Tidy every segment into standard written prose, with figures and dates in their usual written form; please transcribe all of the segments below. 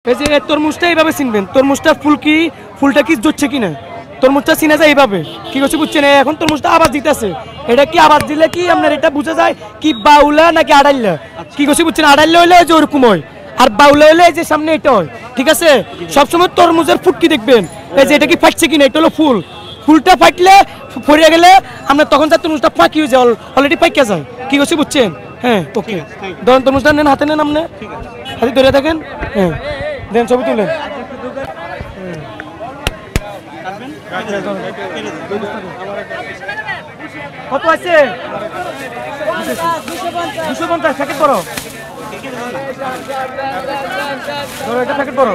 এই যে তরমুজটা এইভাবে চিনবেন, তরমুজটা ফুলটা কি জুটছে কিনা, তরমুজটা চিনা যায় এইভাবে। কি করছে বুঝছেন? এখন তরমুজটা আবাদ দিতেছে, এটা কি আবাদ দিলে কি আপনার এটা বোঝা যায় কি বাউলা নাকি আড়াইলা? কি করছে বুঝছেন? আড়াইলা হইলে যে ওরকম হয়, আর বাউলা হইলে যে সামনে এটা হয়। ঠিক আছে, সবসময় তরমুজের ফুটকি দেখবেন, এই যে এটা কি ফাটছে কিনা, এটা হলো ফুলটা ফাটলে ফরিয়ে গেলে আপনার তখন তার তরমুজটা ফাঁকি হয়ে যায়, অলরেডি পাইকা যায়। কি করছে বুঝছেন? হ্যাঁ, ওকে, ধরেন তরমুজটা নেন, হাতে নেন, আপনি হাতে ধরে থাকেন, হ্যাঁ দেন, ছবি তুলেন। কত আছে? 250 প্যাকেট করো, এটা প্যাকেট করো।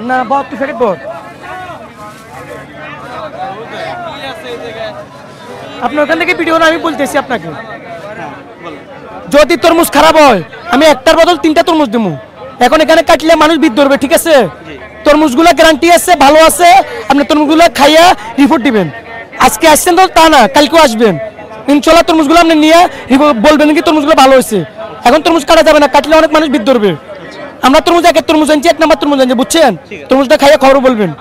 না 72 প্যাকেট বল। আপনার ওখান থেকে ভিডিও আমি বলতেছি আপনাকে, যদি তরমুজ খারাপ হয় আমি একটার বদল 3টা তরমুজ দেবো। এখন এখানে কাটলে মানুষ বিদ ধরবে। ঠিক আছে, তরমুজগুলো গ্যারান্টি আছে, ভালো আছে, আপনি তরমুজগুলো খাইয়া রিপোর্ট দিবেন। আজকে আসছেন তো তা না, কালকেও আসবেন ইনশাল্লাহ। তরমুজগুলো আপনি নিয়ে বলবেন কি তরমুজগুলো ভালো হয়েছে। এখন তরমুজ কাটা যাবে না, কাটলে অনেক মানুষ বিদ ধরবে। আমরা তরমুজ এক তরমুজ আনছি, 1 নাম্বার তরমুজ আনছি, বুঝছেন? তরমুজটা খাইয়া খবর বলবেন।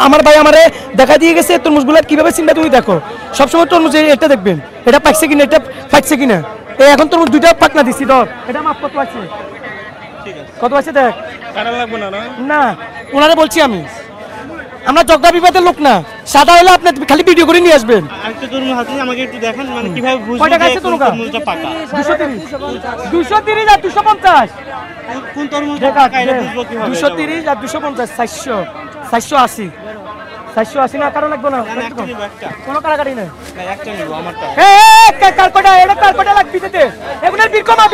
আমার ভাই আমারে দেখা দিয়ে গেছে তরমুজগুলো কিভাবে চিন্তা, তুমি দেখো সবসময় তরমুজ এটা দেখবেন, এটা পাকছে কিনা, এটা পাকছে কিনা। এই এখন তরমুজ 2টা পাকনা দিচ্ছি, ধর এটা মাপ কত আছে, কত আছে দেখ। না ওনারে বলছি আমি, আমরা জগদা বিবাদের লোক না, সাদা হলে আপনি খালি ভিডিও করে নিয়ে আসবেন। আমাকে একটু দেখান, মানে কিভাবে বুঝবো তরমুজটা পাকা? 230 আর 250, কোন তরমুজটা পাকা এটা বুঝবো কিভাবে? 230 আর 250, 480, 480 না, কারো লাগবে না, কোনো কারাকারি নেই। একটা নিব আমারটা। কালকটা এটা কালকটা লাগবে দিতে, এগুলোর বীরকমা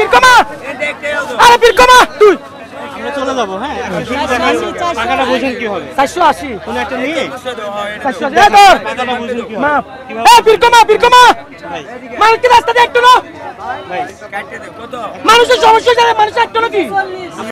আরে বীরকমা তুই আমরা চলে যাব। হ্যাঁ, এখন শুধু দেখান পাকাটা বুঝেন কি হবে। 480 কোন একটা নিয়ে 480 ধর পাকাটা বুঝেন কি হবে। মাপ। বীরকমা মানুষ কি রাস্তা দিয়ে একটু না, ভাই মানুষের সমস্যা জানে, মানুষ একটু নাকি